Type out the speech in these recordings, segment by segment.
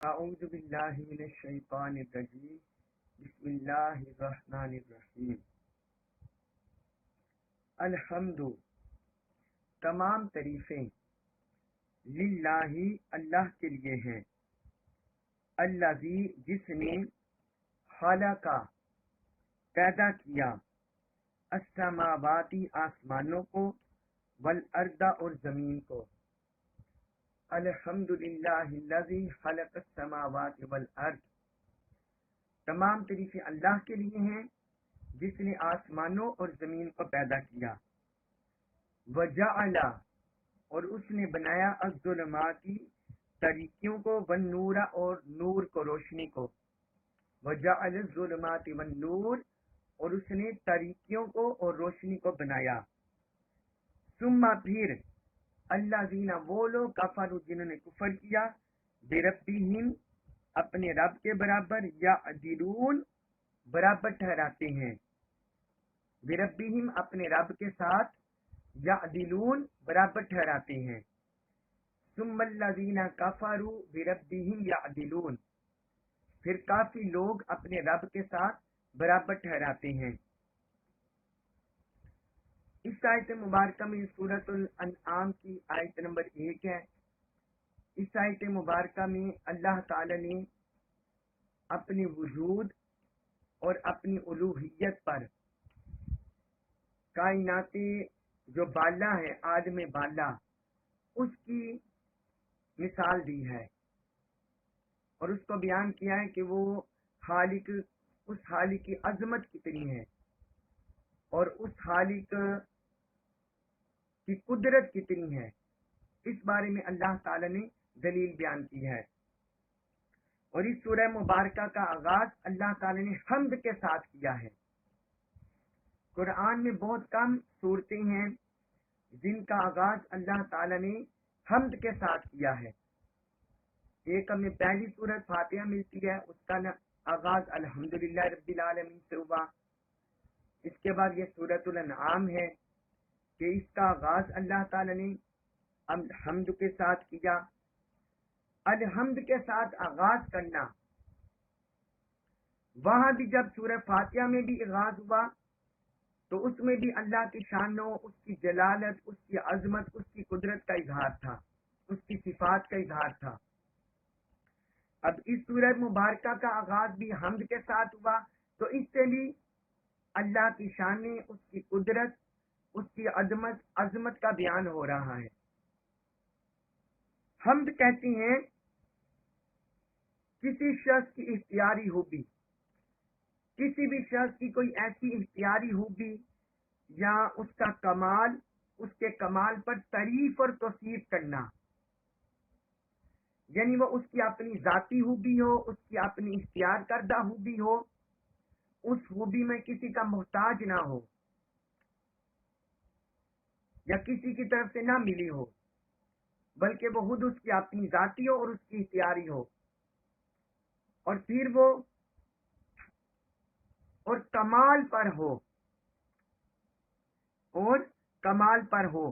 اعوذ باللہ من الشیطان الرجیم بسم اللہ الرحمن الرحیم الحمد تمام تعریفیں للہ اللہ کے لیے ہیں الذی جس نے خلق پیدا کیا السماواتی آسمانوں کو والارض اور زمین کو الحمدللہ الذی خلق السماوات والارض تمام تعریفیں اللہ کے لیے ہیں جس نے آسمانوں اور زمین کو پیدا کیا وجعل اور اس نے بنایا الظلماتی تاریکیوں کو والنور اور نور کو روشنی کو وجعل الظلمات والنور اور اس نے تاریکیوں کو اور روشنی کو بنایا ثم پھر اللہ زینا وہ لوگ کفروا جنہوں نے کفر کیا بربہم اپنے رب کے برابر یا عدلون برابر ٹھہراتے ہیں بربہم اپنے رب کے ساتھ یا عدلون برابر ٹھہراتے ہیں ثم الذین کفروا بربہم یعدلون پھر کافی لوگ اپنے رب کے ساتھ برابر ٹھہراتے ہیں۔ اس آیت مبارکہ میں سورۃ الانعام کی آیت نمبر 1 ہے۔ اس آیت مبارکہ میں اللہ تعالی نے اپنی وجود اور اپنی الوہیت پر کائنات جو بالا ہے عالم بالا اس کی مثال دی ہے اور اس کو بیان کیا ہے کہ وہ خالق اس خالق کی عظمت کتنی ہے اور اس خالق کی قدرت کتنی ہے، اس بارے میں اللہ تعالی نے دلیل بیان کی ہے۔ اور اس سورہ مبارکہ کا آغاز اللہ تعالی نے حمد کے ساتھ کیا ہے۔ قرآن میں بہت کم صورتیں ہیں جن کا آغاز اللہ تعالی نے حمد کے ساتھ کیا ہے۔ ایک ہمیں پہلی سورت فاتحہ ملتی ہے، اس کا آغاز الحمدللہ رب العالمین سے ہوا۔ اس کے بعد یہ سورۃ الانعام ہے کہ اس کا آغاز اللہ تعالی نے حمد کے ساتھ کیا۔ الحمد کے ساتھ آغاز کرنا، وہاں بھی جب سورہ فاتحہ میں بھی آغاز ہوا تو اس میں بھی اللہ کی شانوں، اس کی جلالت، اس کی عظمت، اس کی قدرت کا اظہار تھا، اس کی صفات کا اظہار تھا۔ اب اس سورہ مبارکہ کا آغاز بھی حمد کے ساتھ ہوا تو اس سے بھی اللہ کی شانیں، اس کی قدرت، اس کی عظمت کا بیان ہو رہا ہے۔ حمد کہتے ہیں کسی شخص کی اختیاری خوبی، کسی بھی شخص کی کوئی ایسی اختیاری خوبی یا اس کا کمال، اس کے کمال پر تعریف اور توصیف کرنا، یعنی وہ اس کی اپنی ذاتی خوبی ہو، اس کی اپنی اختیار کردہ خوبی ہو، اس خوبی میں کسی کا محتاج نہ ہو یا کسی کی طرف سے نہ ملی ہو، بلکہ وہ خود اس کی اپنی ذاتی ہو اور اس کی اختیاری ہو، اور پھر وہ اور کمال پر ہو، اور کمال پر ہو،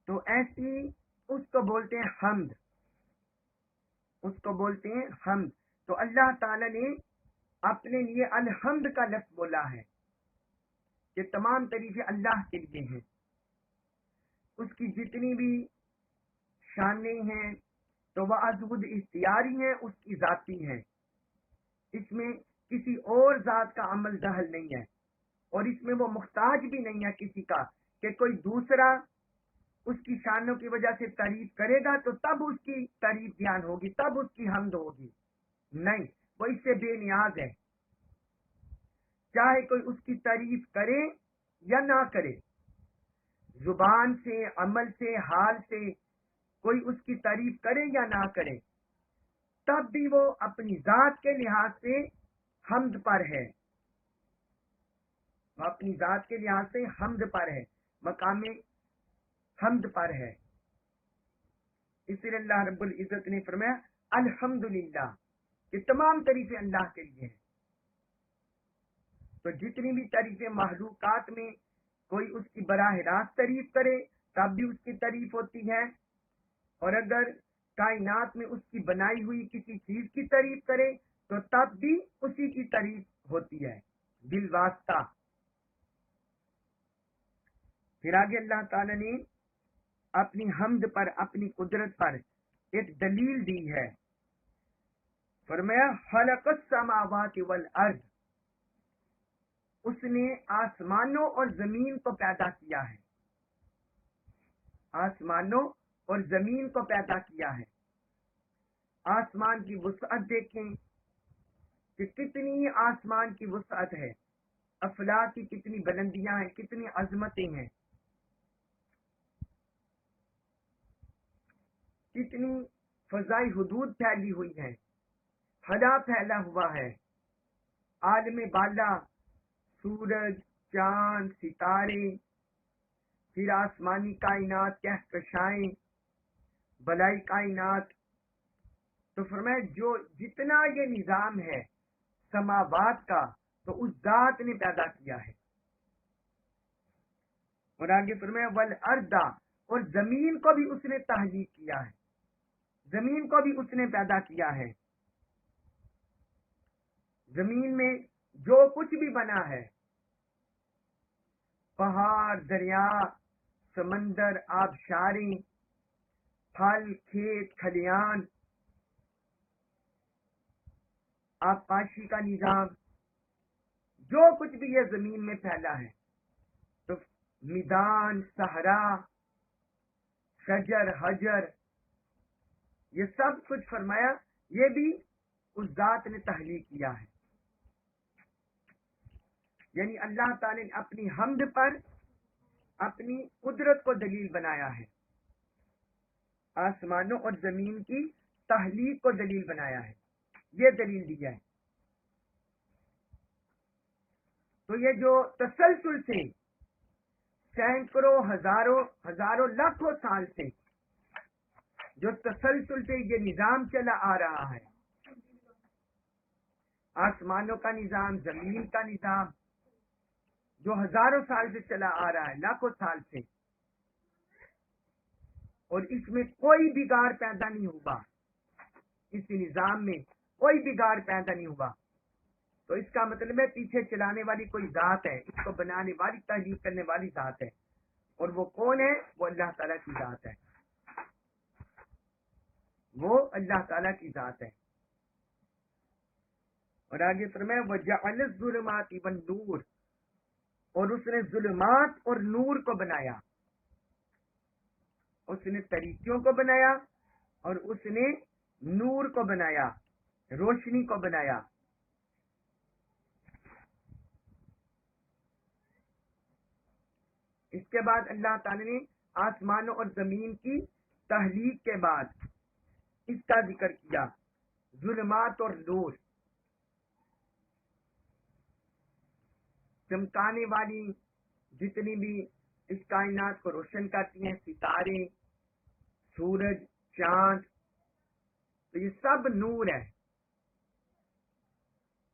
تو ایسی اس کو بولتے ہیں حمد، اس کو بولتے ہیں حمد۔ تو اللہ تعالی نے اپنے لیے الحمد کا لفظ بولا ہے کہ تمام تعریفیں اللہ کے لیے ہیں۔ اس کی جتنی بھی شانیں ہیں تو وہ ازود اختیاری ہیں، اس کی ذاتی ہیں، اس میں کسی اور ذات کا عمل دخل نہیں ہے، اور اس میں وہ محتاج بھی نہیں ہے کسی کا کہ کوئی دوسرا اس کی شانوں کی وجہ سے تعریف کرے گا تو تب اس کی تعریف بیان ہوگی، تب اس کی حمد ہوگی، نہیں، وہ اس سے بے نیاز ہے۔ چاہے کوئی اس کی تعریف کرے یا نہ کرے، زبان سے، عمل سے، حال سے کوئی اس کی تعریف کرے یا نہ کرے، تب بھی وہ اپنی ذات کے لحاظ سے حمد پر ہے، وہ اپنی ذات کے لحاظ سے حمد پر ہے، مقام حمد پر ہے۔ اس لیے اللہ رب العزت نے فرمایا الحمدللہ کہ تمام تعریفیں اللہ کے لیے ہیں۔ تو جتنی بھی تعریفیں مخلوقات میں کوئی اس کی براہ راست تعریف کرے تب بھی اس کی تعریف ہوتی ہے، اور اگر کائنات میں اس کی بنائی ہوئی کسی چیز کی تعریف کرے تو تب بھی اسی کی تعریف ہوتی ہے بالواسطہ۔ پھر آگے اللہ تعالی نے اپنی حمد پر، اپنی قدرت پر ایک دلیل دی ہے، فرمایا خلق السماوات والارض، اس نے آسمانوں اور زمین کو پیدا کیا ہے، آسمانوں اور زمین کو پیدا کیا ہے۔ آسمان کی وسعت دیکھیں کہ کتنی آسمان کی وسعت ہے، افلاک کی کتنی بلندیاں ہیں، کتنی عظمتیں ہیں، کتنی فضائی حدود پھیلی ہوئی ہے، خلا پھیلا ہوا ہے، عالم بالا، سورج، چاند، ستارے، پھر آسمانی کائنات، کہکشائیں، بلائی کائنات۔ تو فرمایا جو جتنا یہ نظام ہے سماوات کا تو اس ذات نے پیدا کیا ہے۔ اور آگے فرمایا والارض، اور زمین کو بھی اس نے تخلیق کیا ہے، زمین کو بھی اس نے پیدا کیا ہے۔ زمین میں جو کچھ بھی بنا ہے، پہاڑ، دریا، سمندر، آبشاریں، پھل، کھیت، کھلیان، آبپاشی کا نظام، جو کچھ بھی یہ زمین میں پھیلا ہے، تو میدان، صحرا، شجر، حجر، یہ سب کچھ فرمایا یہ بھی اس ذات نے تخلیق کیا ہے۔ یعنی اللہ تعالی نے اپنی حمد پر اپنی قدرت کو دلیل بنایا ہے، آسمانوں اور زمین کی تخلیق کو دلیل بنایا ہے، یہ دلیل دیا ہے۔ تو یہ جو تسلسل سے سینکڑوں، ہزاروں لاکھوں سال سے جو تسلسل سے یہ نظام چلا آ رہا ہے، آسمانوں کا نظام، زمین کا نظام، جو ہزاروں سال سے چلا آ رہا ہے، لاکھوں سال سے، اور اس میں کوئی بگاڑ پیدا نہیں ہوا، اس نظام میں کوئی بگاڑ پیدا نہیں ہوا، تو اس کا مطلب ہے پیچھے چلانے والی کوئی ذات ہے، اس کو بنانے والی، تخلیق کرنے والی ذات ہے، اور وہ کون ہے؟ وہ اللہ تعالیٰ کی ذات ہے، وہ اللہ تعالیٰ کی ذات ہے۔ اور آگے فرمایا وَجَعَلَ الظُّلُمَاتِ وَالنُّورَ، اور اس نے ظلمات اور نور کو بنایا، اس نے طریقوں کو بنایا اور اس نے نور کو بنایا، روشنی کو بنایا۔ اس کے بعد اللہ تعالی نے آسمانوں اور زمین کی تخلیق کے بعد اس کا ذکر کیا، ظلمات اور نور، چمکانے والی جتنی بھی اس کائنات کو روشن کرتی ہیں، ستارے، سورج، چاند، تو یہ سب نور ہے،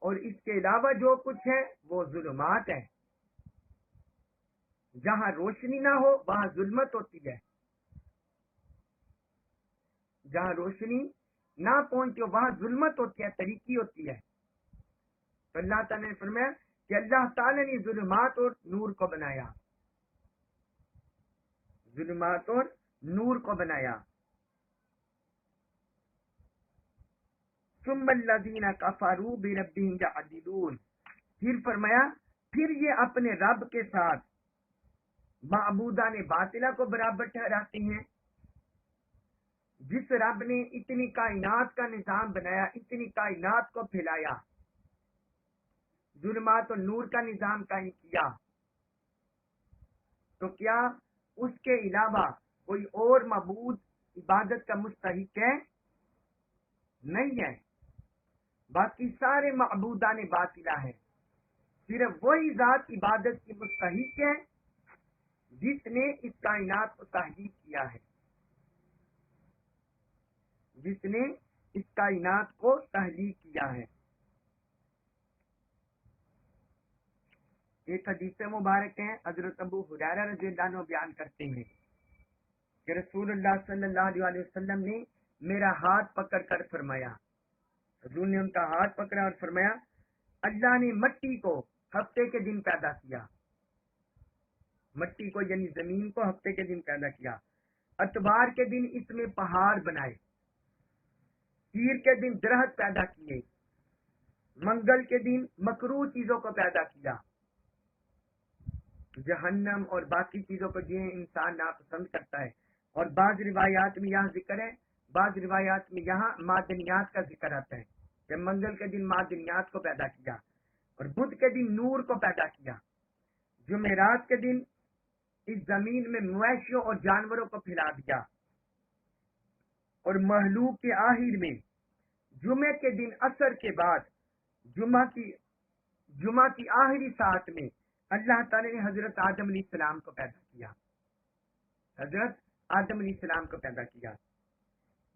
اور اس کے علاوہ جو کچھ ہے وہ ظلمات ہے۔ جہاں روشنی نہ ہو وہاں ظلمت ہوتی ہے، جہاں روشنی نہ پہنچے وہاں ظلمت ہوتی ہے، تاریکی ہوتی ہے۔ تو اللہ تعالیٰ نے فرمایا کہ اللہ تعالیٰ نے ظلمات اور نور کو بنایا، ظلمات اور نور کو بنایا۔ ثم الذین کفروا بربہم یعدلون، پھر فرمایا پھر یہ اپنے رب کے ساتھ معبودان باطلہ کو برابر ٹھہراتے ہیں۔ جس رب نے اتنی کائنات کا نظام بنایا، اتنی کائنات کو پھیلایا، ظلمات اور نور کا نظام قائم کیا، تو کیا اس کے علاوہ کوئی اور معبود عبادت کا مستحق ہے؟ نہیں ہے، باقی سارے معبودان باطلہ ہیں، صرف وہی ذات عبادت کی مستحق ہے جس نے اس کائنات کو تخلیق کیا ہے، جس نے اس کائنات کو تخلیق کیا ہے۔ ایک حدیث مبارک ہے، حضرت ابو ہریرہ رضی اللہ عنہ بیان کرتے ہیں کہ رسول اللہ صلی اللہ علیہ وسلم نے میرا ہاتھ پکڑ کر فرمایا، حضور نے ان کا ہاتھ پکڑا اور فرمایا اللہ نے مٹی کو ہفتے کے دن پیدا کیا، مٹی کو یعنی زمین کو ہفتے کے دن پیدا کیا، اتوار کے دن اس میں پہاڑ بنائے، پیر کے دن درخت پیدا کیے، منگل کے دن مکروہ چیزوں کو پیدا کیا، جہنم اور باقی چیزوں کو جنہیں انسان ناپسند کرتا ہے، اور بعض روایات میں یہاں ذکر ہے، بعض روایات میں یہاں معدنیات کا ذکر آتا ہے کہ منگل کے دن معدنیات کو پیدا کیا، اور بدھ کے دن نور کو پیدا کیا، جمعرات کے دن اس زمین میں مویشیوں اور جانوروں کو پھیلا دیا، اور مخلوق کے آخر میں جمعے کے دن عصر کے بعد جمعہ کی آخری ساعت میں اللہ تعالی نے حضرت آدم علیہ السلام کو پیدا کیا، حضرت آدم علیہ السلام کو پیدا کیا۔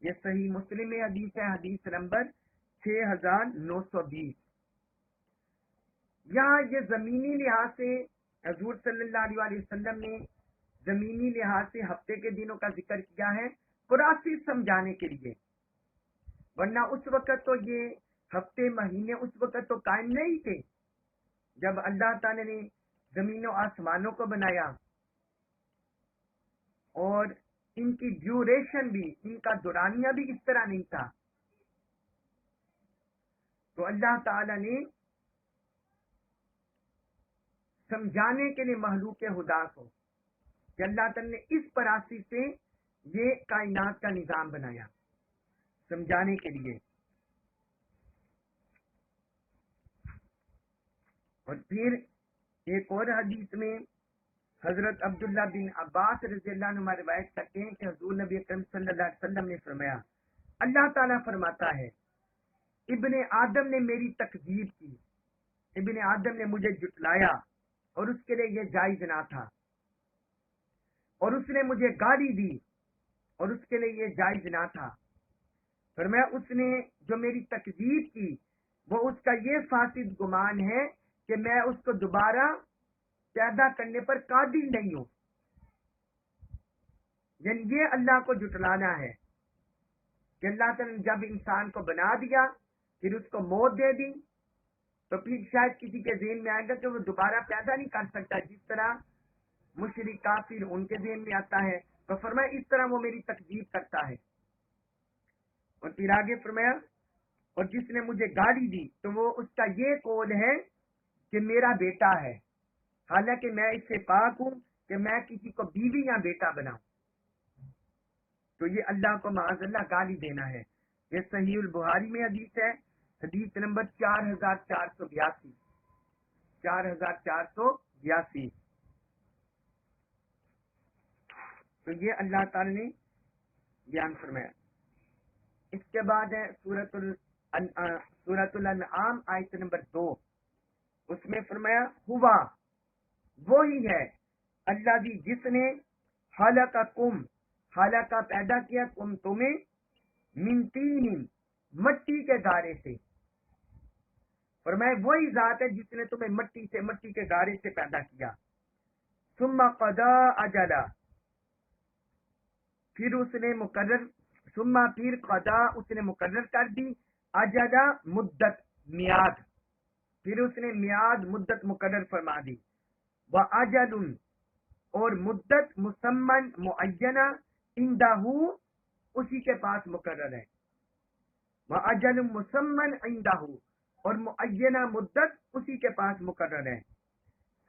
یہ صحیح مسلم میں حدیث ہے، حدیث نمبر 6920۔ یہاں یہ زمینی لحاظ سے حضور صلی اللہ علیہ وسلم نے زمینی لحاظ سے ہفتے کے دنوں کا ذکر کیا ہے پراسی سمجھانے کے لیے، ورنہ اس وقت تو یہ ہفتے مہینے اس وقت تو قائم نہیں تھے جب اللہ تعالی نے زمین و آسمانوں کو بنایا، اور ان کی ڈیوریشن بھی، ان کا دورانیہ بھی اس طرح نہیں تھا۔ تو اللہ تعالی نے سمجھانے کے لیے مخلوق خدا کو کہ اللہ تعالی نے اس پراسی سے یہ کائنات کا نظام بنایا سمجھانے کے لیے۔ اور پھر ایک اور حدیث میں حضرت عبداللہ بن عباس رضی اللہ عنہ روایت کرتے ہیں کہ حضور نبی اکرم صلی اللہ علیہ وسلم نے فرمایا، اللہ تعالیٰ فرماتا ہے ابن آدم نے میری تکذیب کی، ابن آدم نے مجھے جٹلایا، اور اس کے لیے یہ جائز نہ تھا، اور اس نے مجھے گالی دی اور اس کے لیے یہ جائز نہ تھا۔ فرمایا اس نے جو میری تکذیب کی وہ اس کا یہ فاسد گمان ہے کہ میں اس کو دوبارہ پیدا کرنے پر قادر نہیں ہوں، یعنی یہ اللہ کو جٹلانا ہے کہ اللہ تعالیٰ نے جب انسان کو بنا دیا پھر اس کو موت دے دی تو پھر شاید کسی کے ذہن میں آئے گا کہ وہ دوبارہ پیدا نہیں کر سکتا، جس طرح مشرک کافر ان کے ذہن میں آتا ہے، تو فرمایا اس طرح وہ میری تکذیب کرتا ہے۔ اور پھر آگے فرمایا اور جس نے مجھے گالی دی تو وہ اس کا یہ قول ہے کہ میرا بیٹا ہے، حالانکہ میں اس سے پاک ہوں کہ میں کسی کو بیوی یا بیٹا بناؤں۔ تو یہ اللہ کو معاذ اللہ گالی دینا ہے۔ یہ صحیح البخاری میں حدیث ہے، حدیث نمبر 4482، 4482۔ تو یہ اللہ تعالی نے بیان فرمایا۔ اس کے بعد ہے سورۃ الانعام آیت نمبر 2، اس میں فرمایا ہوا وہی ہے اللہ بھی جس نے خلقکم خلقہ پیدا کیا تم تمہیں من طین مٹی کے گارے سے، فرمایا وہی ذات ہے جس نے تمہیں مٹی کے گارے سے پیدا کیا، ثم قضا اجلا پھر اس نے مقرر کر دی اجلا مدت میعاد، پھر اس نے میعاد مدت مقرر فرما دی، وَأَجَلٌ اور مدت مسمن معینہ عندہ اسی کے پاس مقرر ہے، وَأَجَلٌ مسمن عندہ اور معینہ مدت اسی کے پاس مقرر ہے،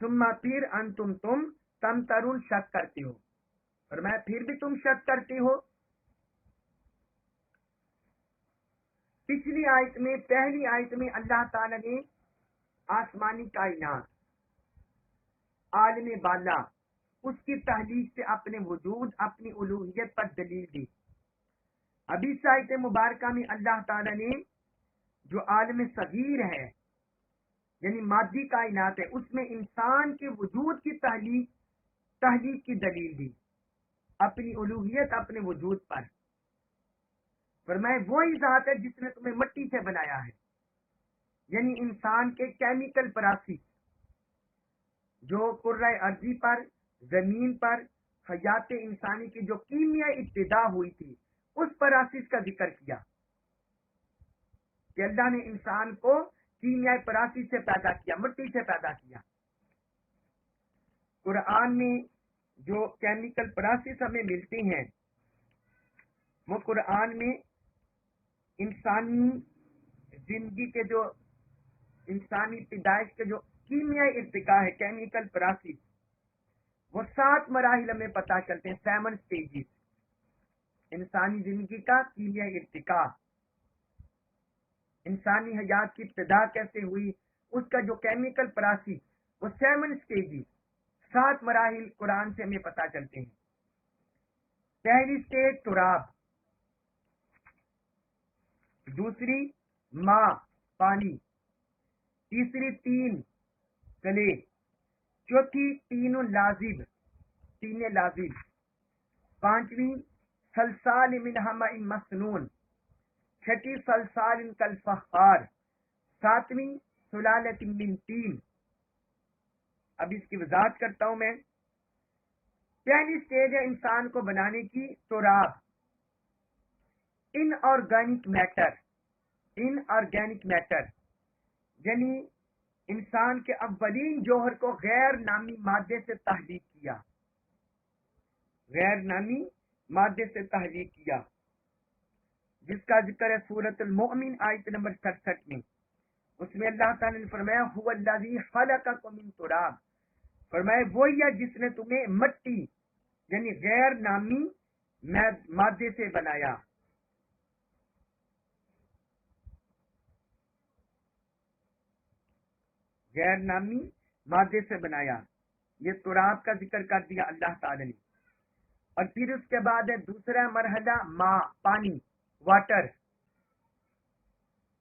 ثم پھر انتم تم تمترون شک کرتے ہو، فرمایا پھر بھی تم شک کرتے ہو۔ پچھلی آیت میں پہلی آیت میں اللہ تعالی نے آسمانی کائنات عالم بالا اس کی تحلیق سے اپنے وجود اپنی الوہیت پر دلیل دی۔ ابھی اس آیت مبارکہ میں اللہ تعالی نے جو عالم صغیر ہے یعنی مادی کائنات ہے اس میں انسان کے وجود کی تحلیق کی دلیل دی، اپنی الوہیت اپنے وجود پر، فرمائے وہی ذات ہے جس نے تمہیں مٹی سے بنایا ہے، یعنی انسان کے کیمیکل پراسی جو کرۂ ارضی پر زمین پر حیات انسانی کی جو کیمیائی ابتدا ہوئی تھی اس پراسس کا ذکر کیا کہ اللہ نے انسان کو کیمیائی پراسس سے پیدا کیا، مٹی سے پیدا کیا۔ قرآن میں جو کیمیکل پراسس ہمیں ملتے ہیں وہ قرآن میں انسانی زندگی کے جو انسانی پیدائش کے جو کیمیائی ارتقاء ہے، کیمیکل پراسس، وہ 7 مراحل ہمیں پتہ چلتے ہیں، 7 سٹیجز انسانی زندگی کا کیمیائی ارتقاء، انسانی حیات کی ابتدا کیسے ہوئی، اس کا جو کیمیکل پراسس، وہ 7 سٹیجز، 7 مراحل قرآن سے ہمیں پتہ چلتے ہیں۔ پہلی سٹیج تراب، دوسری ماء پانی، تیسری تین کلے، چوتھی تین لازب، پانچویں سلسال من حمأ مسنون، چھٹی سلسال کالفخار، ساتویں سلالۃ من طین۔ اب اس کی وضاحت کرتا ہوں میں۔ پہلی سٹیج ہے انسان کو بنانے کی تراب، ان آرگینک میٹر، یعنی انسان کے اولین جوہر کو غیر نامی مادے سے تحلیق کیا، جس کا ذکر ہے سورۃ المؤمن آیت نمبر 67 میں۔ اس میں اللہ تعالی نے فرمایا هو الذی خلقکم من تراب، فرمایا وہی ہے جس نے تمہیں مٹی یعنی غیر نامی مادے سے بنایا۔ غیر نامی مادے سے بنایا، یہ تراب کا ذکر کر دیا اللہ تعالی نے۔ اور پھر اس کے بعد ہے دوسرا مرحلہ ماء پانی، واٹر،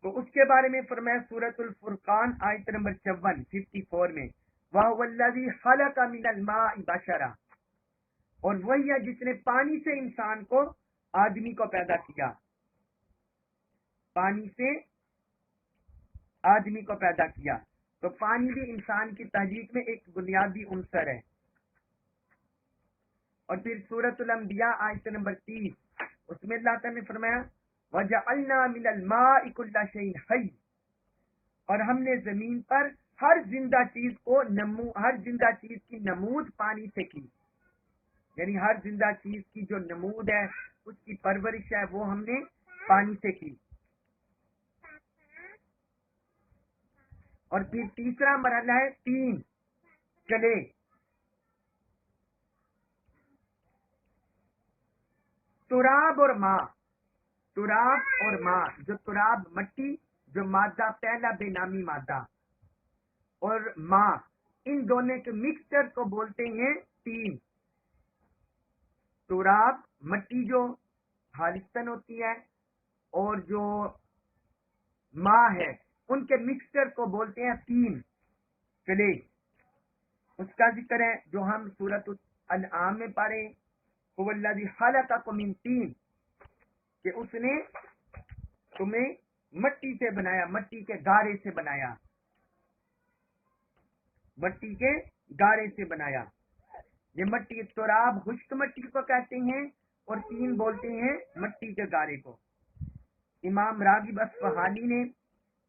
تو اس کے بارے میں فرمایا سورۃ الفرقان آیت نمبر 54 میں وَهُوَ الَّذِي خَلَقَ مِنَ الْمَاءِ بَشَرًا، اور وہی ہے جس نے پانی سے انسان کو آدمی کو پیدا کیا، پانی سے آدمی کو پیدا کیا۔ تو پانی بھی انسان کی تحلیق میں ایک بنیادی عنصر ہے۔ اور پھر سورۃ الانبیاء آیت نمبر 30، اس میں اللہ تعالی نے فرمایا وَجَعَلْنَا مِنَ الْمَاءِ كُلَّ شَيْءٍ حَيٍّ، اور ہم نے زمین پر ہر زندہ چیز کی نمود پانی سے کی، یعنی ہر زندہ چیز کی جو نمود ہے، اس کی پرورش ہے، وہ ہم نے پانی سے کی۔ اور پھر تیسرا مرحلہ ہے تین کلے، تراب اور ماء، جو تراب مٹی، جو مادہ پہلا بے نامی مادہ، اور ماء، ان دونوں کے مکسچر کو بولتے ہیں تین۔ تراب مٹی جو خالصتاً ہوتی ہے، اور جو ماء ہے ان کے مکسچر کو بولتے ہیں تین کلے۔ اس کا ذکر ہے جو ہم سورۃ الانعام میں پڑھے هو الذی خلقکم من طین، کہ اس نے تمہیں مٹی سے بنایا، مٹی کے گارے سے بنایا، مٹی کے گارے سے بنایا۔ یہ مٹی تراب خشک مٹی کو کہتے ہیں، اور تین بولتے ہیں مٹی کے گارے کو۔ امام راغب اصفہانی نے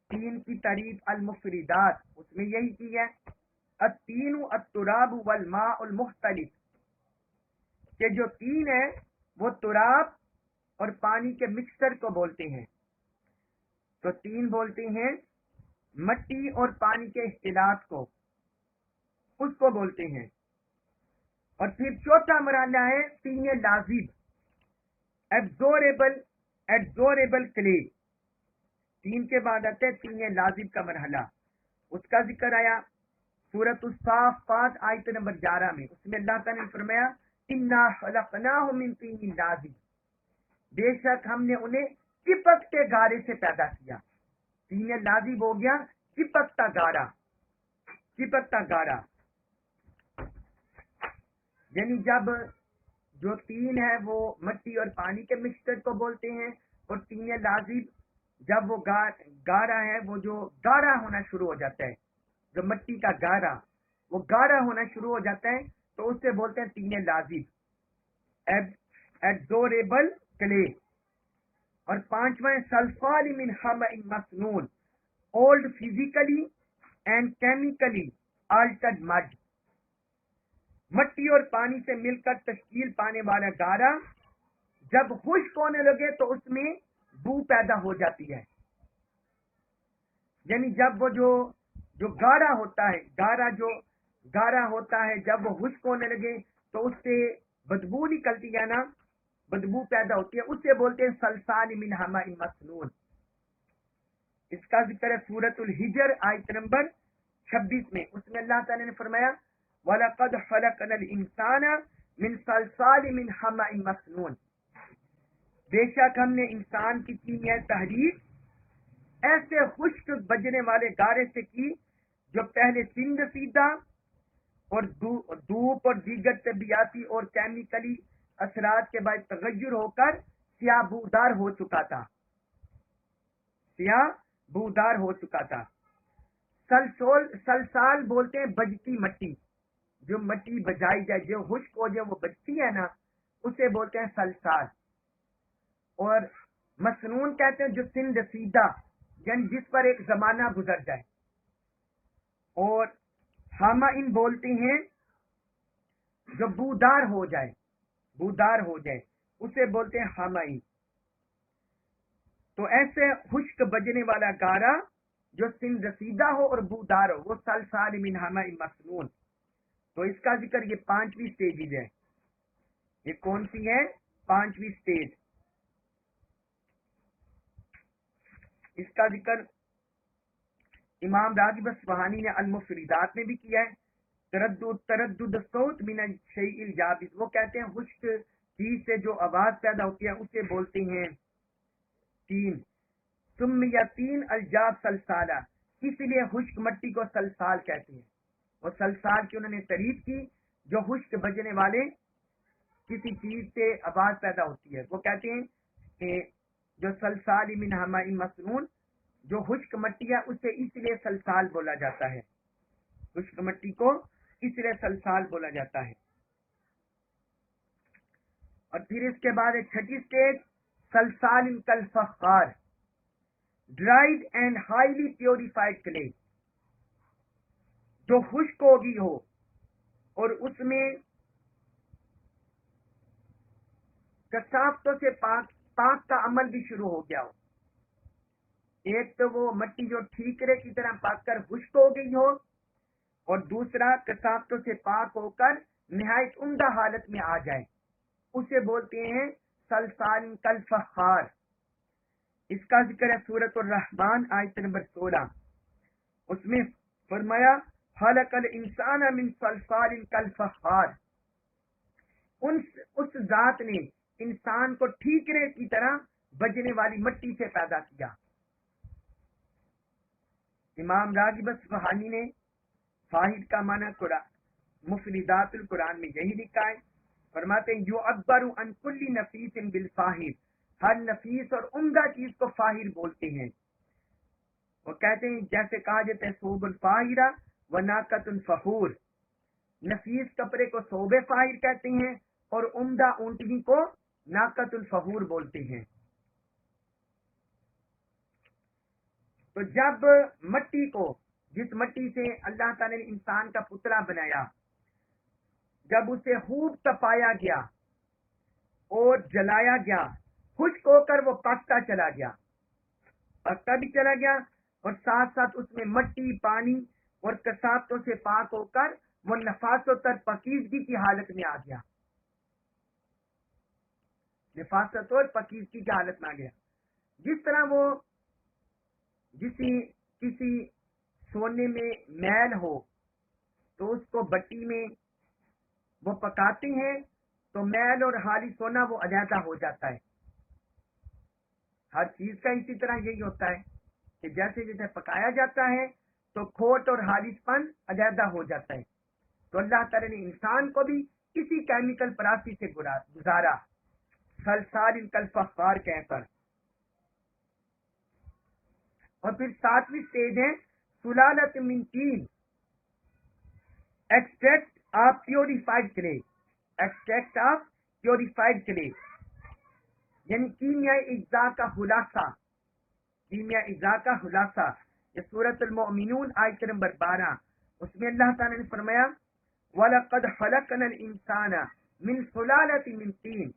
تین کی تعریف المفردات اس میں یہی کی ہے، التین التراب والماء المختلف، کہ جو تین ہے وہ تراب اور پانی کے مکسچر کو بولتے ہیں۔ تو تین بولتے ہیں مٹی اور پانی کے اختلاط کو، اس کو بولتے ہیں۔ اور پھر چوتھا مرحلہ ہے تین لازب، ایبزوربل کلے۔ تین کے بعد آتے ہیں تین لازب کا مرحلہ، اس کا ذکر آیا سورۃ الصافات آیت نمبر 11 میں۔ اس میں اللہ تعالی نے فرمایا انا خلقناہم من طین لازب، بے شک ہم نے انہیں چپکتے گارے سے پیدا کیا۔ تین لازب ہو گیا چپکتا گارا، یعنی جب جو تین ہے وہ مٹی اور پانی کے مکسچر کو بولتے ہیں، اور تین لازب جب وہ گارا ہے، وہ جو گارا ہونا شروع ہو جاتا ہے، جو مٹی کا گارا وہ گارا ہونا شروع ہو جاتا ہے، تو اس سے بولتے ہیں تین لازب، ایبزوربل کلے۔ اور پانچواں سلفال من حمأ مسنون old physically and chemically altered mud, مٹی اور پانی سے مل کر تشکیل پانے والا گارا جب خشک ہونے لگے تو اس میں بو پیدا ہو جاتی ہے، یعنی جب وہ جو گارا ہوتا ہے، گارا ہوتا ہے جب وہ خشک ہونے لگے تو اس سے بدبو نکلتی ہے نا، بدبو پیدا ہوتی ہے، اسے بولتے ہیں سلسال من حمأ مسنون۔ اس کا ذکر ہے سورۃ الحجر آیت نمبر 26 میں، اس میں اللہ تعالی نے فرمایا وَلَقَدْ خَلَقْنَا الْإِنسَانَ مِنْ صَلْصَالٍ مِنْ حَمَإٍ مَسْنُونٍ، بے شک ہم نے انسان کی کیمیائی تحریک ایسے خشک بجنے والے گارے سے کی جو پہلے سند سیدھا اور دھوپ اور دیگر طبیعتی اور کیمیکلی اثرات کے بعد تغیر ہو کر سیاہ بودار ہو چکا تھا، سیاہ بودار ہو چکا تھا۔ سلسال بولتے ہیں بجتی مٹی، جو مٹی بجائی جائے، جو خشک ہو جائے وہ بجتی ہے نا، اسے بولتے ہیں سلسال۔ اور مسنون کہتے ہیں جو سند سیدھا، یعنی جس پر ایک زمانہ گزر جائے۔ اور حامئن بولتے ہیں جو بودار ہو جائے، بودار ہو جائے، اسے بولتے ہیں حامئن۔ تو ایسے خشک بجنے والا گارا جو سند رسیدہ ہو اور بودار ہو وہ سلسال من حمأ مسنون۔ تو اس کا ذکر یہ پانچویں سٹیج ہے۔ یہ کون سی ہے؟ پانچویں سٹیج۔ اس کا ذکر امام راغب اصفہانی نے المفردات میں بھی کیا ہے۔ تردد الصوت من الشیء الجابس، وہ کہتے ہیں خشک چیز سے جو آواز پیدا ہوتی ہے اسے بولتے ہیں تین۔ سمیتین الجاب سلسالہ، اس لیے خشک مٹی کو سلسال کہتے ہیں۔ اور سلسال کی انہوں نے تعریف کی جو خشک بجنے والے کسی چیز سے آواز پیدا ہوتی ہے، وہ کہتے ہیں کہ جو سلسال من حمأ مسنون، جو خشک مٹی ہے اسے اس لیے سلسال بولا جاتا ہے، خشک مٹی کو اس لیے سلسال بولا جاتا ہے۔ اور پھر اس کے بعد ایک چھٹی سٹیج سلسال کالفخار، dried and highly purified clay, جو خشک ہوگی ہو اور اس میں کثافتوں سے پاک کا عمل بھی شروع ہو گیا ہو۔ ایک تو وہ مٹی جو ٹھیکرے کی طرح پک کر خشک ہو گئی ہو، اور دوسرا کثافتوں سے پاک ہو کر نہایت عمدہ حالت میں آ جائے، اسے بولتے ہیں سلسال کالفخار۔ اس کا ذکر ہے سورۃ الرحمن آیت نمبر 16، اس میں فرمایا خلق الانسان من صلصال کالفخار، اس ذات نے انسان کو ٹھیکرے کی طرح بجنے والی مٹی سے پیدا کیا۔ امام راغب اصفہانی نے فاہد کا معنی قرآن مفردات القرآن میں یہی لکھا ہے، فرماتے ہیں یعبر عن کل نفیس بالفاہر، ہر نفیس اور عمدہ چیز کو فاہر بولتے ہیں۔ وہ کہتے ہیں جیسے کہا جاتا ہے صوب الفاہرہ و ناقۃ الفخور، نفیس کپڑے کو صوب فاہر کہتے ہیں اور عمدہ اونٹنی کو ناقۃ الفخور بولتے ہیں۔ تو جب مٹی کو، جس مٹی سے اللہ تعالی نے انسان کا پتلا بنایا، جب اسے خوب تپایا گیا اور جلایا گیا، خشک ہو کر وہ پکتا چلا گیا، پکتا بھی چلا گیا، اور ساتھ ساتھ اس میں مٹی، پانی اور کثافتوں سے پاک ہو کر وہ نفاست اور پاکیزگی کی حالت میں آ گیا، نفاست اور پاکیزگی کی حالت میں آ گیا۔ جس طرح وہ کسی سونے میں میل ہو تو اس کو بٹی میں وہ پکاتے ہیں تو میل اور خالی سونا وہ علیحدہ ہو جاتا ہے۔ ہر چیز کا اسی طرح یہی ہوتا ہے کہ جیسے جیسے پکایا جاتا ہے تو کھوٹ اور خالص پن علیحدہ ہو جاتا ہے۔ تو اللہ تعالی نے انسان کو بھی اسی کیمیکل پراستی سے گزارا، سلسال کالفخار کہہ کر۔ اور پھر ساتویں سٹیج ہے سلالت من طین، extract of purified clay, extract of purified clay, یعنی کیمیائی اجزاء کا خلاصہ، کیمیائی اجزاء کا خلاصہ. یہ سورۃ المؤمنون آیت نمبر 12، اس میں اللہ تعالیٰ نے فرمایا وَلَقَدْ خَلَقْنَا الْإِنسَانَ مِنْ سُلَالَةٍ مِنْ طِينٍ،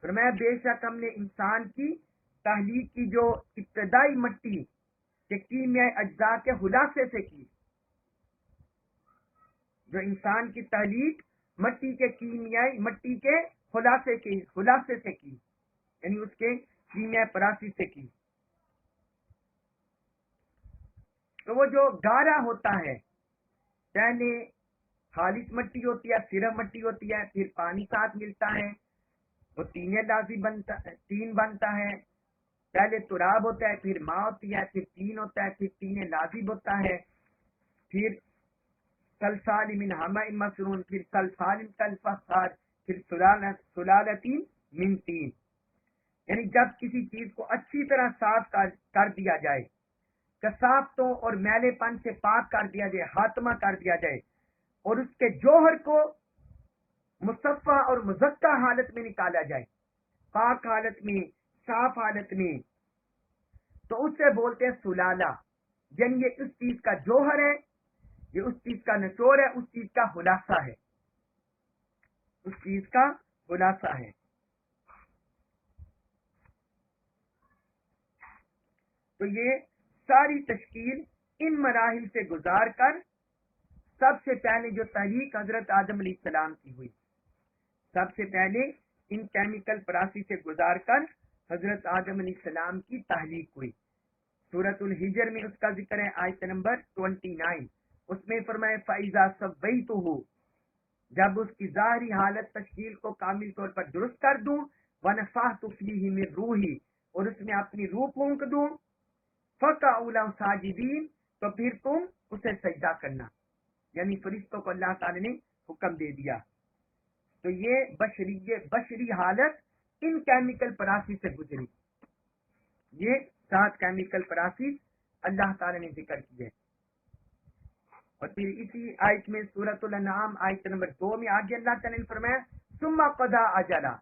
فرمایا بے شک ہم نے انسان کی تخلیق کی جو ابتدائی مٹی کے کیمیائی اجزاء کے خلاصے سے کی. جو انسان کی تخلیق مٹی کے کیمیائی مٹی کے خلاصے سے کی، یعنی اس کے کیمیائی پراسی سے کی. تو وہ جو گارا ہوتا ہے، پہلے خالص مٹی ہوتی ہے، صرف مٹی ہوتی ہے، پھر پانی ساتھ ملتا ہے، وہ تین بنتا ہے. پہلے تراب ہوتا ہے، پھر ماء ہوتی ہے، پھر تین ہوتا ہے، پھر تین لازب ہوتا ہے، پھر سلسال من حمأ مسنون، پھر سلسال کالفخار، پھر سلالۃ من طین. یعنی جب کسی چیز کو اچھی طرح صاف کر دیا جائے، کثافتوں اور میلے پن سے پاک کر دیا جائے، خاتمہ کر دیا جائے، اور اس کے جوہر کو مصفہ اور مزکہ حالت میں نکالا جائے، پاک حالت میں، صاف حالت میں، تو اس سے بولتے ہیں سلالہ. یعنی یہ اس چیز کا جوہر ہے، یہ اس چیز کا نچوڑ ہے، اس چیز کا خلاصہ ہے، اس چیز کا خلاصہ ہے. تو یہ ساری تشکیل ان مراحل سے گزار کر سب سے پہلے جو تحریک حضرت آدم علیہ السلام کی ہوئی، سب سے پہلے ان کیمیکل پراسی سے گزار کر حضرت آدم علیہ السلام کی تحلیق ہوئی. سورۃ الحجر میں اس کا ذکر ہے، آیت نمبر 29. اس میں فرمائے فَإِذَا سَوَّيْتُهُ، جب اس کی ظاہری حالت تشکیل کو کامل طور پر درست کر دوں، وَنَفَخْتُ فِيهِ مِن رُوحِي، اور اس میں اپنی روح پھونک دوں، فَقَعُوا لَهُ سَاجِدِينَ، تو پھر تم اسے سجدہ کرنا. یعنی فرشتوں کو اللہ تعالی نے حکم دے دیا. تو یہ بشری حالت ان کیمیکل پراسی سے گزری. یہ 7 کیمیکل پراسی اللہ تعالی نے ذکر کی ہے. اور پھر اسی آیت میں سورۃ الانعام آیت نمبر 2 میں آگے اللہ تعالی نے فرمایا ثم قضى اجلا،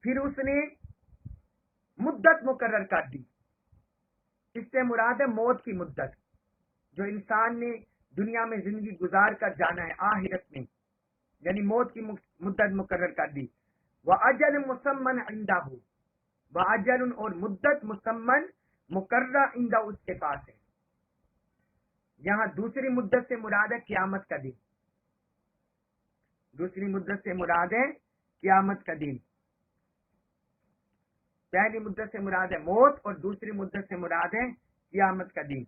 پھر اس نے مدت مقرر کر دی. اس سے مراد ہے موت کی مدت، جو انسان نے دنیا میں زندگی گزار کر جانا ہے آخرت میں، یعنی موت کی مدت مقرر کر دی. وَأَجَلٌ مُّسَمًّى عِندَهُ، وَأَجَلٌ اور مدت مسمن مقررہ عندہ اس کے پاس ہے. یہاں دوسری مدت سے مراد ہے قیامت کا دن، دوسری مدت سے مراد ہے قیامت کا دن. پہلی مدت سے مراد ہے موت اور دوسری مدت سے مراد ہے قیامت کا دن.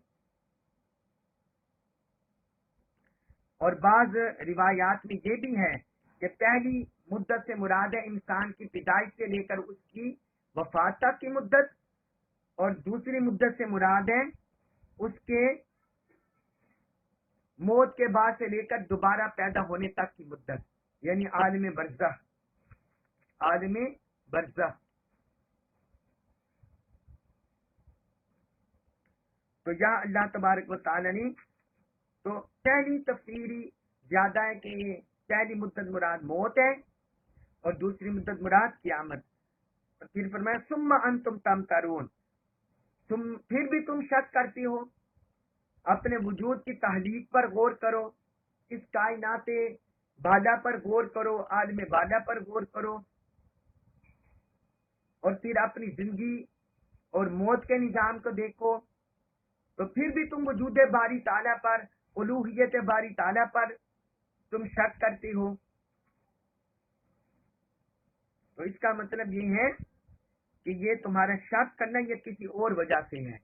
اور بعض روایات میں یہ بھی ہے کہ پہلی مدت سے مراد ہے انسان کی پیدائش سے لے کر اس کی وفات تک کی مدت، اور دوسری مدت سے مراد ہے اس کے موت کے بعد سے لے کر دوبارہ پیدا ہونے تک کی مدت، یعنی عالم برزخ، عالم برزخ. تو یہاں اللہ تبارک و تعالی نے تو پہلی تفسیری زیادہ ہے کہ پہلی مدت مراد موت ہے اور دوسری مدت مراد قیامت. اور پھر فرمایا ثم انتم تمترون، پھر بھی تم شک کرتی ہو. اپنے وجود کی تحلیق پر غور کرو، اس کائنات بالا پر غور کرو، عالم بالا پر غور کرو، اور پھر اپنی زندگی اور موت کے نظام کو دیکھو. تو پھر بھی تم وجود باری تعالیٰ پر، الوہیت باری تعالیٰ پر تم شک کرتے ہو. تو اس کا مطلب یہ ہے کہ یہ تمہارا شک کرنا یہ کسی اور وجہ سے ہے.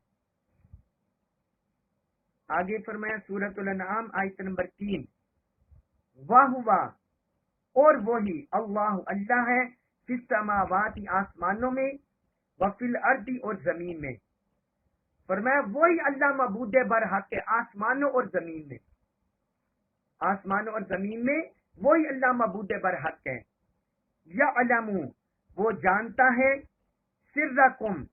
آگے فرمایا سورۃ الانعام آیت نمبر 3، وَهُوَ اور وہی اللہ اللہ ہے، فی السماوات آسمانوں میں، وفی الارض اور زمین میں. فرمایا وہی اللہ معبود برحق ہے آسمانوں اور زمین میں، آسمانوں اور زمین میں وہی اللہ معبود برحق ہے. یعلم وہ جانتا ہے، سرکم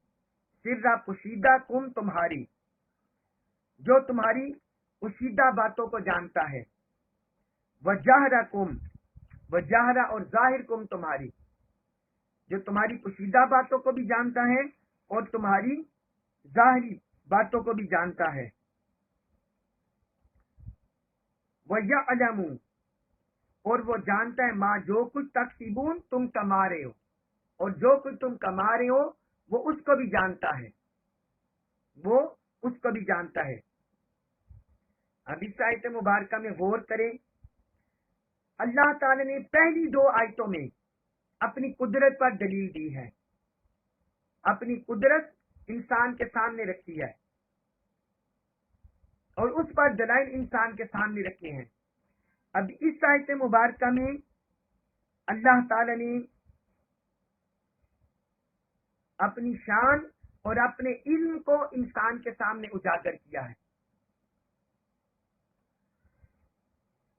سر پوشیدہ کم تمہاری، جو تمہاری پوشیدہ باتوں کو جانتا ہے، وجہرکم وجہرا اور ظاہر کم تمہاری، جو تمہاری پوشیدہ باتوں کو بھی جانتا ہے اور تمہاری ظاہری باتوں کو بھی جانتا ہے. وَيَعْلَمُ اور وہ جانتا ہے ماں جو کچھ تکسبون تم کما رہے ہو، اور جو کچھ تم کما رہے ہو وہ اس کو بھی جانتا ہے، وہ اس کو بھی جانتا ہے. اب اس آیت مبارکہ میں غور کریں. اللہ تعالی نے پہلی 2 آیتوں میں اپنی قدرت پر دلیل دی ہے، اپنی قدرت انسان کے سامنے رکھی ہے اور اس پر دلائل انسان کے سامنے رکھے ہیں. اب اس آیت مبارکہ میں اللہ تعالی نے اپنی شان اور اپنے علم کو انسان کے سامنے اجاگر کیا ہے.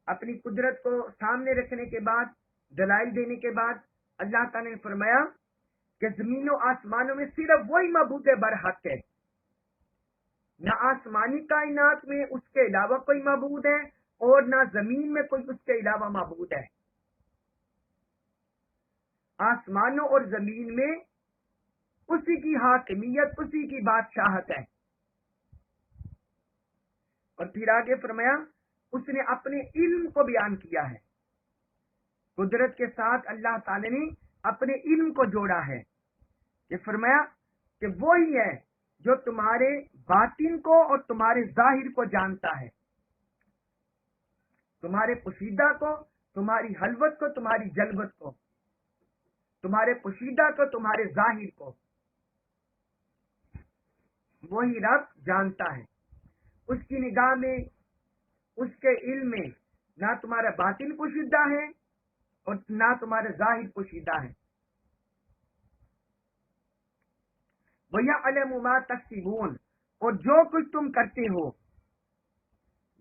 اپنی قدرت کو سامنے رکھنے کے بعد، دلائل دینے کے بعد اللہ تعالی نے فرمایا کہ زمین و آسمانوں میں صرف وہی معبود برحق ہے، نہ آسمانی کائنات میں اس کے علاوہ کوئی معبود ہے اور نہ زمین میں کوئی اس کے علاوہ معبود ہے. آسمانوں اور زمین میں اسی کی حاکمیت، اسی کی بادشاہت ہے. اور پھر آگے فرمایا اس نے اپنے علم کو بیان کیا ہے. قدرت کے ساتھ اللہ تعالی نے اپنے علم کو جوڑا ہے. یہ فرمایا کہ وہی ہے جو تمہارے باطن کو اور تمہارے ظاہر کو جانتا ہے، تمہارے پوشیدہ کو، تمہاری حلوت کو، تمہاری جلوت کو، تمہارے پوشیدہ کو، تمہارے ظاہر کو. وہی رب جانتا ہے. اس کی نگاہ میں، اس کے علم میں نہ تمہارا باطن پوشیدہ ہے اور نہ تمہارے ظاہر پوشیدہ ہے. وَيَعْلَمُ مَا تَكْسِبُونَ اور جو کچھ تم کرتے ہو،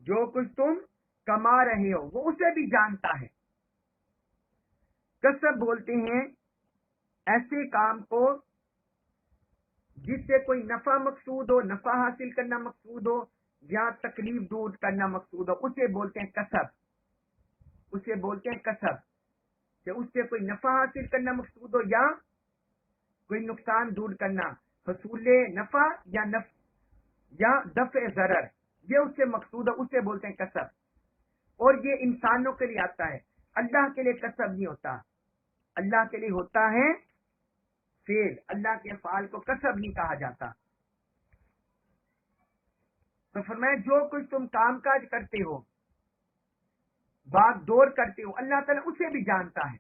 جو کچھ تم کما رہے ہو وہ اسے بھی جانتا ہے. کسب بولتے ہیں ایسے کام کو جس سے کوئی نفع مقصود ہو، نفع حاصل کرنا مقصود ہو یا تکلیف دور کرنا مقصود ہو، اسے بولتے ہیں کسب. اسے بولتے ہیں کسب کہ اس سے کوئی نفع حاصل کرنا مقصود ہو یا کوئی نقصان دور کرنا، حصول نفع یا دفع ضرر، یہ اس سے مقصود ہے، اسے بولتے ہیں کسب. اور یہ انسانوں کے لیے آتا ہے، اللہ کے لیے کسب نہیں ہوتا. اللہ کے لیے ہوتا ہے فعل، اللہ کے افعال کو کسب نہیں کہا جاتا. تو فرمایا جو کچھ تم کام کاج کرتے ہو، بات دور کرتے ہو، اللہ تعالیٰ اسے بھی جانتا ہے.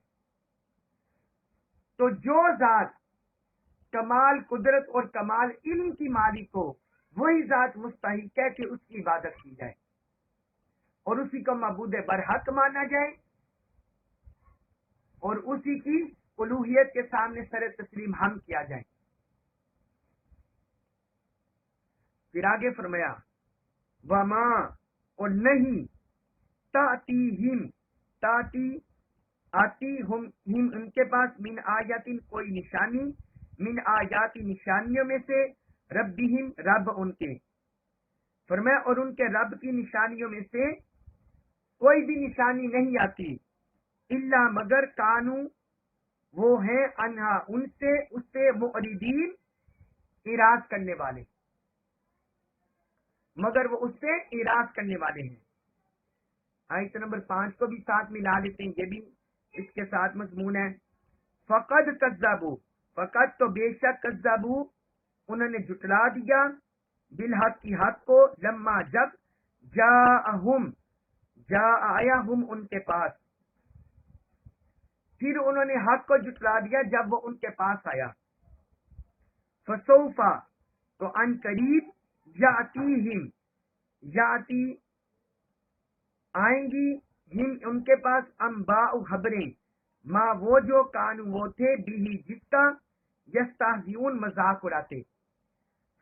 تو جو ذات کمال قدرت اور کمال علم کی مالک ہو وہی ذات مستحق ہے کہ اس کی عبادت کی جائے اور اسی کو معبود برحق مانا جائے اور اسی کی الوہیت کے سامنے سر تسلیم ہم کیا جائے. پھر آگے فرمایا وما اور نہیں تاتیہم تاتی آتی ہم ان کے پاس من آیاتن کوئی نشانی، من آیاتی نشانیوں میں سے، ربہم رب ان کے. فرمایا اور ان کے رب کی نشانیوں میں سے کوئی بھی نشانی نہیں آتی الا مگر کانو وہ ہیں انہا ان سے، اس سے معرضین اعراض کرنے والے، مگر وہ اس سے اعراض کرنے والے ہیں. آیت نمبر 5 کو بھی ساتھ ملا لیتے ہیں، یہ بھی اس کے ساتھ مضمون ہے. فقد کذبوا فقط تو بے شک کذبوا انہوں نے جھٹلا دیا، بالحق کی حق کو، لما جب جا آیا ہم ان کے پاس، پھر انہوں نے حق کو جھٹلا دیا جب وہ ان کے پاس آیا. فسوفا تو ان قریب یاتیہم یاتی آئیں گی ہم ان کے پاس انباء خبریں، ماں وہ جو کانو وہ تھے بھی جس کا یستہزئون مذاق اڑاتے.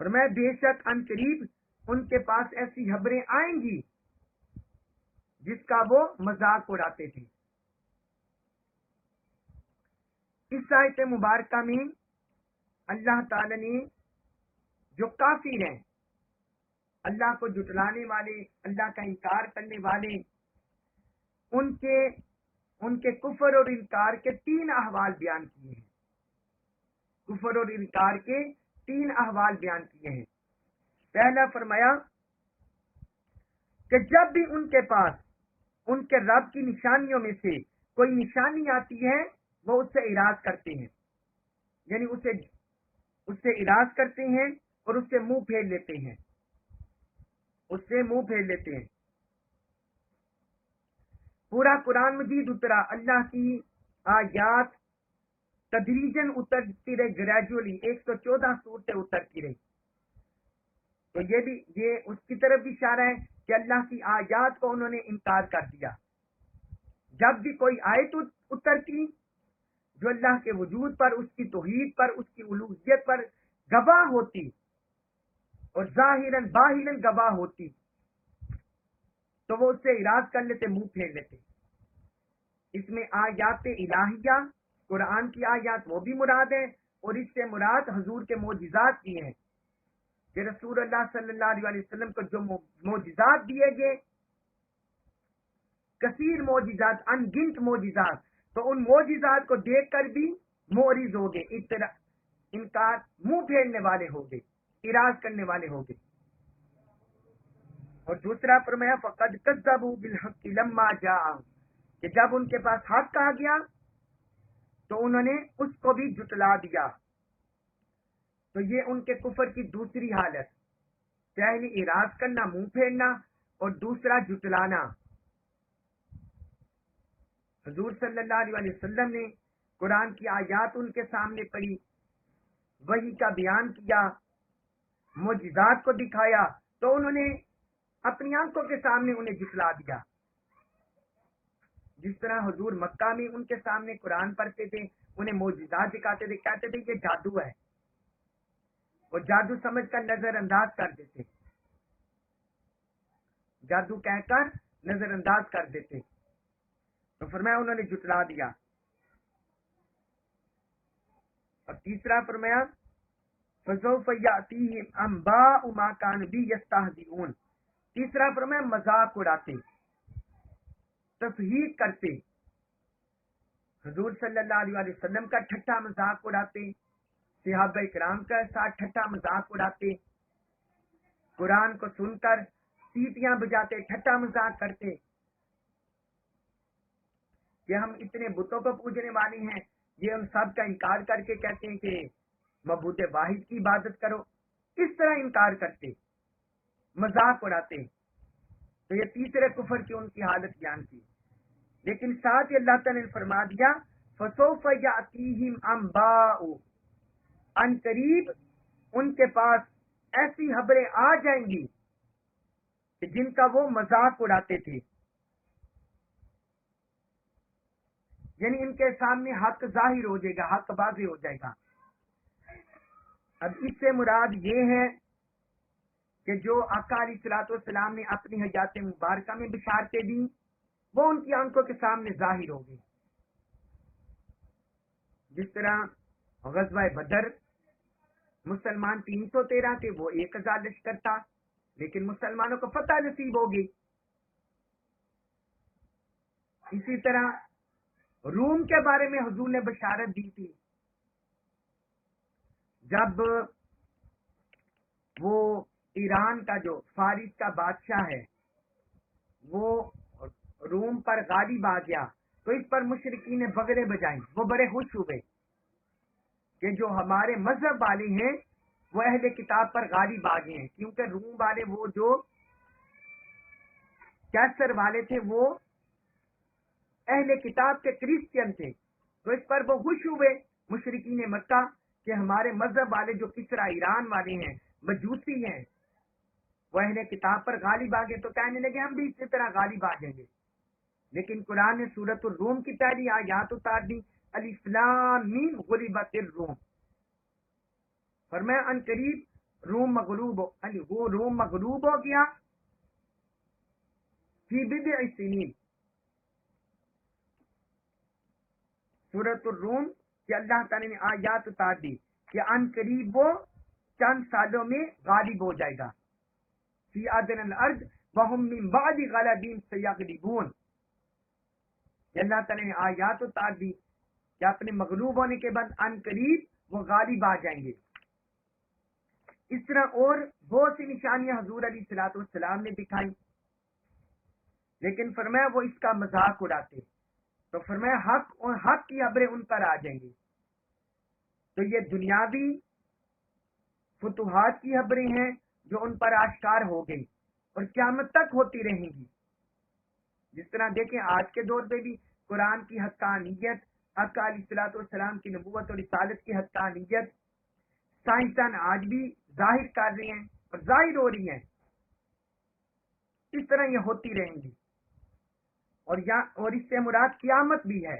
فرمایا بے شک ان قریب ان کے پاس ایسی خبریں آئیں گی جس کا وہ مذاق اڑاتے تھے. اس آیت مبارکہ میں اللہ تعالی نے جو کافر ہیں، اللہ کو جھٹلانے والے، اللہ کا انکار کرنے والے، ان کے کفر اور انکار کے 3 احوال بیان کیے ہیں. کفر اور انکار کے 3 احوال بیان کیے ہیں۔ پہلا فرمایا کہ جب بھی ان کے پاس ان کے رب کی نشانیوں میں سے کوئی نشانی آتی ہے وہ اس سے اعراض کرتے ہیں، یعنی اس سے اعراض کرتے ہیں اور اس سے منہ پھیر لیتے ہیں، پورا قرآن مجید اترا، اللہ کی آیات تدریجاً اترتی رہی، گریجولی 114 صورتیں اترتی رہی۔ تو یہ اس کی طرف بھی اشارہ ہے کہ اللہ کی آیات کو انہوں نے انکار کر دیا۔ جب بھی کوئی آیت اترتی جو اللہ کے وجود پر، اس کی توحید پر، اس کی الوہیت پر گواہ ہوتی اور ظاہراً باہراً گواہ ہوتی تو وہ اس سے اعراض کر لیتے، منہ پھیر لیتے۔ اس میں آیات الہیہ، قرآن کی آیات وہ بھی مراد ہیں، اور اس سے مراد حضور کے معجزات کی ہیں کہ رسول اللہ صلی اللہ علیہ وسلم کو جو معجزات دیے گئے، کثیر معجزات، ان گنت معجزات، تو ان معجزات کو دیکھ کر بھی معرض ہو گئے، انکار، منہ پھیرنے والے ہو گئے، اعراض کرنے والے ہو گئے۔ اور دوسرا فرمایا فقد کذبوا بالحق لما جاء، کہ جب ان کے پاس حق آ گیا تو انہوں نے اس کو بھی جٹلا دیا۔ تو یہ ان کے کفر کی دوسری حالت، پہلی اعراض کرنا، منہ پھیرنا، اور دوسرا جٹلانا۔ حضور صلی اللہ علیہ وسلم نے قرآن کی آیات ان کے سامنے پڑھی، وحی کا بیان کیا، معجزات کو دکھایا، تو انہوں نے اپنی آنکھوں کے سامنے انہیں جھٹلا دیا۔ جس طرح حضور مکہ میں ان کے سامنے قرآن پڑھتے تھے، انہیں معجزات دکھاتے تھے، کہتے تھے یہ جادو ہے، اور جادو سمجھ کر نظر انداز کر دیتے، جادو کہہ کر نظر انداز کر دیتے، تو فرمایا انہوں نے جھٹلا دیا۔ اور تیسرا فرمایا فَسَوْفَ يَأْتِيهِمْ أَنْبَاءُ مَا كَانُوا بِهِ يَسْتَهْزِئُونَ، تیسرا فرمایا مذاق اڑاتے، تفہیق کرتے، حضور صلی اللہ علیہ وسلم کا ٹھٹا مذاق اڑاتے، صحابہ کرام کا ساتھ ٹھٹا مذاق اڑاتے، قرآن کو سن کر سیٹیاں بجاتے، ٹھٹا مذاق کرتے کہ ہم اتنے بتوں کو پوجنے والے ہیں، یہ ان سب کا انکار کر کے کہتے ہیں کہ معبود واحد کی عبادت کرو، اس طرح انکار کرتے، مذاق اڑاتے۔ تو یہ تیسرے کفر کی ان کی حالت بیان کی، لیکن ساتھ ہی اللہ تعالی نے فرما دیا فَسَوْفَ يَأْتِيهِمْ أَنْبَاءُ، ان قریب ان کے پاس ایسی خبریں آ جائیں گی کہ جن کا وہ مذاق اڑاتے تھے، یعنی ان کے سامنے حق ظاہر ہو جائے گا، حق واضح ہو جائے گا۔ اب اس سے مراد یہ ہے کہ جو آقا علیہ الصلوۃ والسلام نے اپنی حیات مبارکہ میں بشارتیں دی وہ ان کی آنکھوں کے سامنے ظاہر ہو گئی، جس طرح غزوہ بدر مسلمان 313 تھے، وہ 1000 لشکر تھا، لیکن مسلمانوں کو فتح نصیب ہو گئی۔ اسی طرح روم کے بارے میں حضور نے بشارت دی تھی، جب وہ ایران کا جو فارس کا بادشاہ ہے وہ روم پر غالب آ گیا تو اس پر مشرکین نے بغرے بجائیں، وہ بڑے خوش ہوئے کہ جو ہمارے مذہب والے ہیں وہ اہل کتاب پر غالب آ گئے ہیں، کیونکہ روم والے وہ جو کیسر والے تھے وہ اہل کتاب کے کرسچین تھے، تو اس پر وہ خوش ہوئے مشرکین مکہ کہ ہمارے مذہب والے جو کسرا ایران والے ہیں، مجوسی ہیں، وہ اہل کتاب پر غالب آ گئے، تو کہنے لگے ہم بھی اسی طرح غالب آ جائیں گے۔ لیکن قرآن نے سورۃ الروم کی پہلی آیات اتار دی، الف لام میم غلبت الروم، فرمایا ان قریب روم مغلوب ہو گیا فی بضع سنین۔ سورۃ الروم کہ اللہ تعالی نے آیات اتار دی کہ ان قریب وہ چند سالوں میں غالب ہو جائے گا، فی ادنی الارض وهم من بعد غلبهم سیغلبون، کہ اللہ تعالی نے آیات اتار دی کہ اپنے مغلوب ہونے کے بعد ان قریب وہ غالب آ جائیں گے. اس طرح اور بہت سی نشانیاں حضور علیہ الصلوۃ والسلام نے دکھائی، لیکن فرمایا وہ اس کا مذاق اڑاتے. تو فرمایا حق کی ابریں ان پر آ جائیں گی. تو یہ دنیاوی فتوحات کی خبریں ہیں جو ان پر آشکار ہو گئی اور قیامت تک ہوتی رہیں گی. جس طرح دیکھیں آج کے دور پہ بھی قرآن کی حقانیت، آقا علیہ الصلوۃ والسلام کی نبوت اور رسالت کی حقانیت سائنسدان آج بھی ظاہر کر رہے ہیں اور ظاہر ہو رہی ہیں. اس طرح یہ ہوتی رہیں گی. اور اس سے مراد قیامت بھی ہے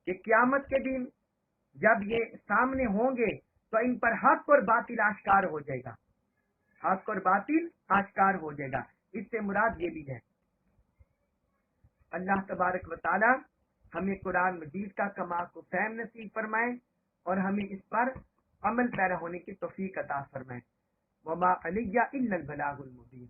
کہ قیامت کے دن جب یہ سامنے ہوں گے تو ان پر حق اور باطل آشکار ہو جائے گا. حق اور باطل آشکار ہو جائے گا. اس سے مراد یہ بھی ہے. اللہ تبارک و تعالی ہمیں قرآن مجید کا کمال کو فہم نصیب فرمائے اور ہمیں اس پر عمل پیرا ہونے کی توفیق عطا فرمائے. وما علیہ الا البلاغ المبین.